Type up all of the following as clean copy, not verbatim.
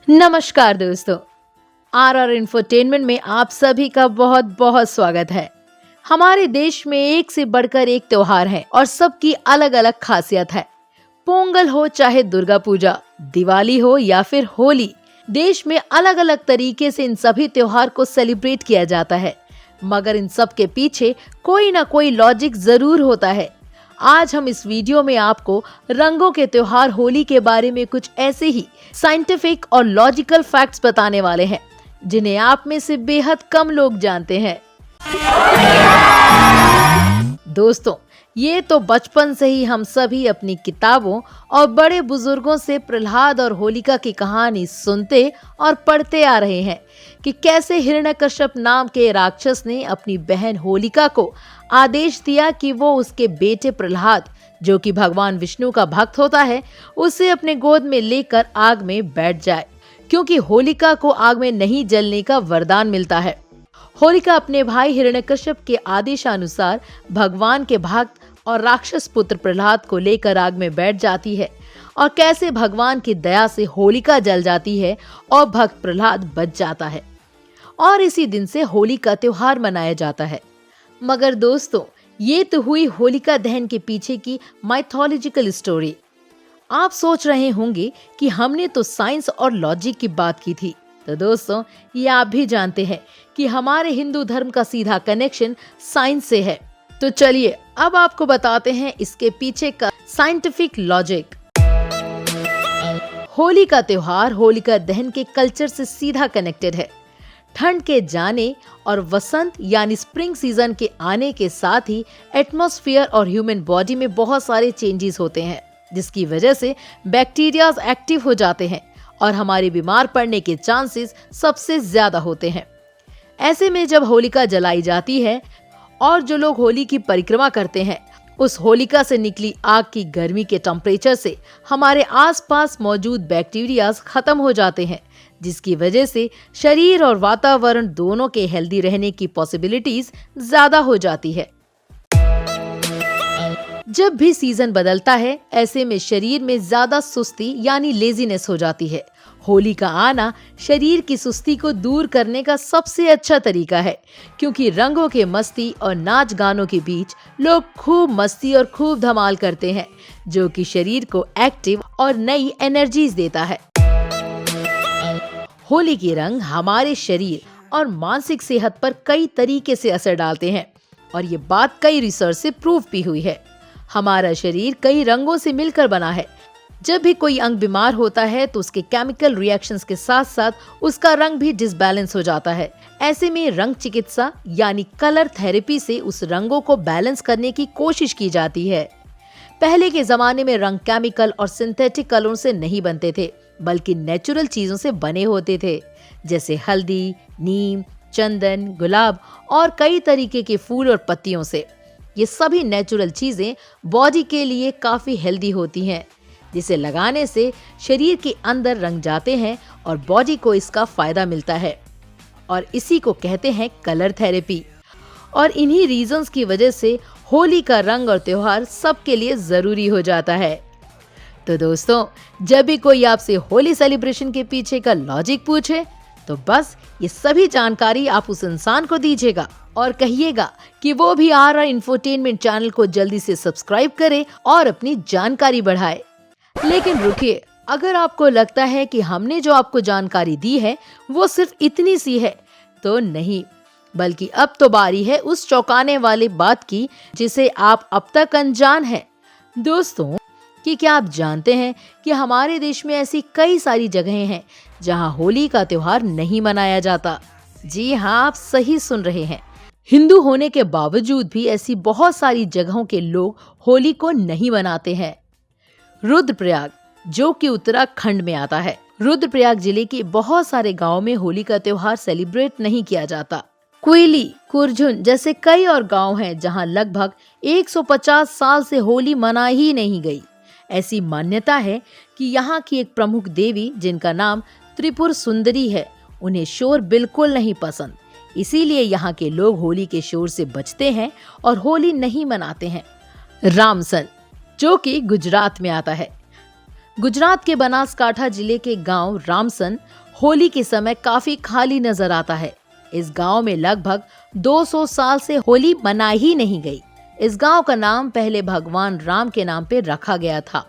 नमस्कार दोस्तों, are infotainment में आप सभी का बहुत बहुत स्वागत है। हमारे देश में एक से बढ़कर एक त्योहार है और सबकी अलग अलग खासियत है। पोंगल हो चाहे दुर्गा पूजा, दिवाली हो या फिर होली, देश में अलग अलग तरीके से इन सभी त्योहार को सेलिब्रेट किया जाता है, मगर इन सब के पीछे कोई ना कोई लॉजिक जरूर होता है। आज हम इस वीडियो में आपको रंगों के त्योहार होली के बारे में कुछ ऐसे ही साइंटिफिक और लॉजिकल फैक्ट्स बताने वाले हैं जिन्हें आप में से बेहद कम लोग जानते हैं। दोस्तों, ये तो बचपन से ही हम सभी अपनी किताबों और बड़े बुजुर्गों से प्रहलाद और होलिका की कहानी सुनते और पढ़ते आ रहे हैं कि कैसे हिरण्यकश्यप नाम के राक्षस ने अपनी बहन होलिका को आदेश दिया कि वो उसके बेटे प्रहलाद, जो कि भगवान विष्णु का भक्त होता है, उसे अपने गोद में लेकर आग में बैठ जाए, क्योंकि होलिका को आग में नहीं जलने का वरदान मिलता है। होलिका अपने भाई हिरण्यकश्यप के आदेशानुसार भगवान के भक्त और राक्षस पुत्र प्रहलाद को लेकर आग में बैठ जाती है और कैसे भगवान की दया से होलिका जल जाती है और भक्त प्रहलाद बच जाता है और इसी दिन से होली का त्योहार मनाया जाता है। मगर दोस्तों, ये तो हुई होलिका दहन के पीछे की माइथोलॉजिकल स्टोरी। आप सोच रहे होंगे कि हमने तो साइंस और लॉजिक की बात की थी, तो दोस्तों ये आप भी जानते हैं कि हमारे हिंदू धर्म का सीधा कनेक्शन साइंस से है। तो चलिए अब आपको बताते हैं इसके पीछे का साइंटिफिक लॉजिक। होली का त्योहार होलिका दहन के कल्चर से सीधा कनेक्टेड है। ठंड के जाने और वसंत यानी स्प्रिंग सीजन के आने के साथ ही एटमॉस्फेयर और ह्यूमन बॉडी में बहुत सारे चेंजेस होते हैं, जिसकी वजह से बैक्टीरियाज एक्टिव हो जाते हैं और हमारे बीमार पड़ने के चांसेस सबसे ज्यादा होते हैं। ऐसे में जब होलिका जलाई जाती है और जो लोग होली की परिक्रमा करते हैं, उस होलिका से निकली आग की गर्मी के टेम्परेचर से हमारे आसपास मौजूद बैक्टीरियाज खत्म हो जाते हैं, जिसकी वजह से शरीर और वातावरण दोनों के हेल्दी रहने की पॉसिबिलिटीज ज्यादा हो जाती है। जब भी सीजन बदलता है, ऐसे में शरीर में ज्यादा सुस्ती यानी लेजीनेस हो जाती है। होली का आना शरीर की सुस्ती को दूर करने का सबसे अच्छा तरीका है, क्योंकि रंगों के मस्ती और नाच गानों के बीच लोग खूब मस्ती और खूब धमाल करते हैं, जो कि शरीर को एक्टिव और नई एनर्जीज देता है। होली के रंग हमारे शरीर और मानसिक सेहत पर कई तरीके से असर डालते हैं और ये बात कई रिसर्च से प्रूव भी हुई है। हमारा शरीर कई रंगों से मिलकर बना है। जब भी कोई अंग बीमार होता है तो उसके केमिकल रिएक्शंस के साथ साथ उसका रंग भी डिसबैलेंस हो जाता है। ऐसे में रंग चिकित्सा यानी कलर थेरेपी से उस रंगों को बैलेंस करने की कोशिश की जाती है। पहले के जमाने में रंग केमिकल और सिंथेटिक कलरों से नहीं बनते थे, बल्कि नेचुरल चीजों से बने होते थे, जैसे हल्दी, नीम, चंदन, गुलाब और कई तरीके के फूल और पत्तियों से। ये सभी नेचुरल चीजें बॉडी के लिए काफी हेल्दी होती हैं, जिसे लगाने से शरीर के अंदर रंग जाते हैं और बॉडी को इसका फायदा मिलता है और इसी को कहते हैं कलर थेरेपी। और इन्हीं रीजंस की वजह से होली का रंग और त्योहार सबके लिए जरूरी हो जाता है। तो दोस्तों, जब भी कोई आपसे होली सेलिब्रेशन के पीछे का लॉजिक पूछे, तो बस ये सभी जानकारी आप उस इंसान को दीजिएगा और कहिएगा कि वो भी आर इंफोटेनमेंट चैनल को जल्दी से सब्सक्राइब करे और अपनी जानकारी बढ़ाए। लेकिन रुकिए, अगर आपको लगता है कि हमने जो आपको जानकारी दी है वो सिर्फ इतनी सी है, तो नहीं, बल्कि अब तो बारी है उस चौंकाने वाली बात की जिसे आप अब तक अनजान हैं। दोस्तों, कि क्या आप जानते हैं कि हमारे देश में ऐसी कई सारी जगहें हैं जहां होली का त्योहार नहीं मनाया जाता। जी हाँ, आप सही सुन रहे हैं। हिंदू होने के बावजूद भी ऐसी बहुत सारी जगहों के लोग होली को नहीं मनाते हैं। रुद्रप्रयाग, जो कि उत्तराखंड में आता है, रुद्रप्रयाग जिले के बहुत सारे गांवों में होली का त्योहार सेलिब्रेट नहीं किया जाता। कोयली, कुरजुन जैसे कई और गांव हैं जहां लगभग 150 साल से होली मना ही नहीं गई। ऐसी मान्यता है कि यहाँ की एक प्रमुख देवी, जिनका नाम त्रिपुर सुंदरी है, उन्हें शोर बिल्कुल नहीं पसंद। इसीलिए यहाँ के लोग होली के शोर से बचते हैं और होली नहीं मनाते हैं। रामसन, जो कि गुजरात में आता है, गुजरात के बनासकांठा जिले के गांव रामसन होली के समय काफी खाली नजर आता है। इस गांव में लगभग 200 साल से होली मना ही नहीं गई। इस गांव का नाम पहले भगवान राम के नाम पे रखा गया था।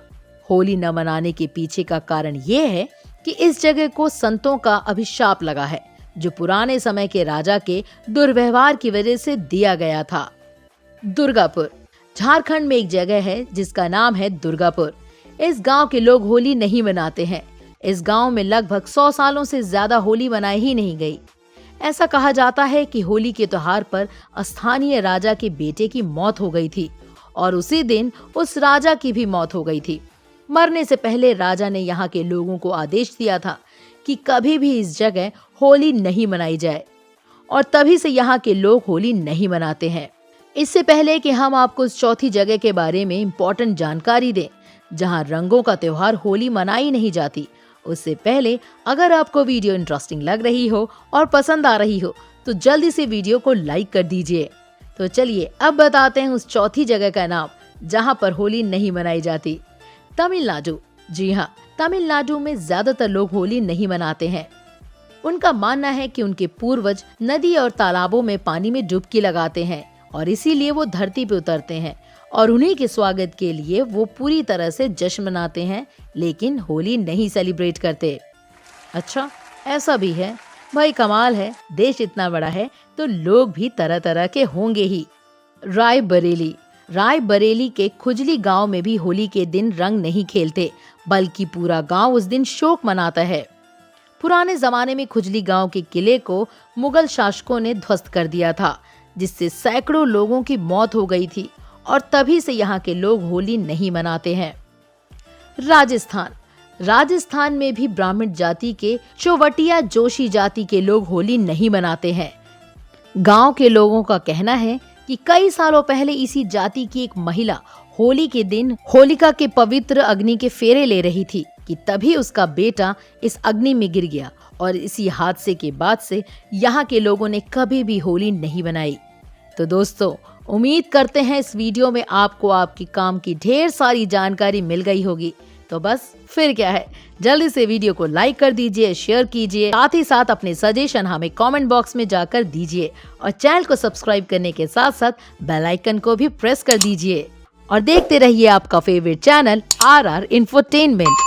होली न मनाने के पीछे का कारण ये है कि इस जगह को संतों का अभिशाप लगा है, जो पुराने समय के राजा के दुर्व्यवहार की वजह से दिया गया था। दुर्गापुर झारखंड में एक जगह है जिसका नाम है दुर्गापुर। इस गांव के लोग होली नहीं मनाते हैं। इस गांव में लगभग 100 सालों से ज्यादा होली मनाई ही नहीं गई। ऐसा कहा जाता है कि होली के त्योहार पर स्थानीय राजा के बेटे की मौत हो गई थी और उसी दिन उस राजा की भी मौत हो गई थी। मरने से पहले राजा ने यहाँ के लोगों को आदेश दिया था कि कभी भी इस जगह होली नहीं मनाई जाए, और तभी से यहाँ के लोग होली नहीं मनाते हैं। इससे पहले कि हम आपको उस चौथी जगह के बारे में इम्पोर्टेंट जानकारी दें जहाँ रंगों का त्योहार होली मनाई नहीं जाती, उससे पहले अगर आपको वीडियो इंटरेस्टिंग लग रही हो और पसंद आ रही हो तो जल्दी से वीडियो को लाइक कर दीजिए। तो चलिए अब बताते हैं उस चौथी जगह का नाम जहाँ पर होली नहीं मनाई जाती। तमिलनाडु। जी हाँ, तमिलनाडु में ज्यादातर लोग होली नहीं मनाते हैं। उनका मानना है कि उनके पूर्वज नदी और तालाबों में पानी में डुबकी लगाते हैं और इसीलिए वो धरती पे उतरते हैं और उन्हीं के स्वागत के लिए वो पूरी तरह से जश्न मनाते हैं, लेकिन होली नहीं सेलिब्रेट करते। अच्छा, ऐसा भी है भाई, कमाल है। देश इतना बड़ा है तो लोग भी तरह तरह के होंगे ही। रायबरेली। रायबरेली के खुजली गांव में भी होली के दिन रंग नहीं खेलते, बल्कि पूरा गांव उस दिन शोक मनाता है। पुराने जमाने में खुजली गांव के किले को मुगल शासकों ने ध्वस्त कर दिया था, जिससे सैकड़ों लोगों की मौत हो गई थी और तभी से यहाँ के लोग होली नहीं मनाते हैं। राजस्थान। राजस्थान में भी ब्राह्मण जाति के चौवटिया जोशी जाति के लोग होली नहीं मनाते हैं। गांव के लोगों का कहना है कि कई सालों पहले इसी जाति की एक महिला होली के दिन होलिका के पवित्र अग्नि के फेरे ले रही थी कि तभी उसका बेटा इस अग्नि में गिर गया और इसी हादसे के बाद से यहाँ के लोगों ने कभी भी होली नहीं मनाई। तो दोस्तों, उम्मीद करते हैं इस वीडियो में आपको आपकी काम की ढेर सारी जानकारी मिल गई होगी। तो बस फिर क्या है, जल्दी से वीडियो को लाइक कर दीजिए, शेयर कीजिए, साथ ही साथ अपने सजेशन हमें कमेंट बॉक्स में जाकर दीजिए और चैनल को सब्सक्राइब करने के साथ साथ बेल आइकन को भी प्रेस कर दीजिए और देखते रहिए आपका फेवरेट चैनल RR इंफोटेनमेंट।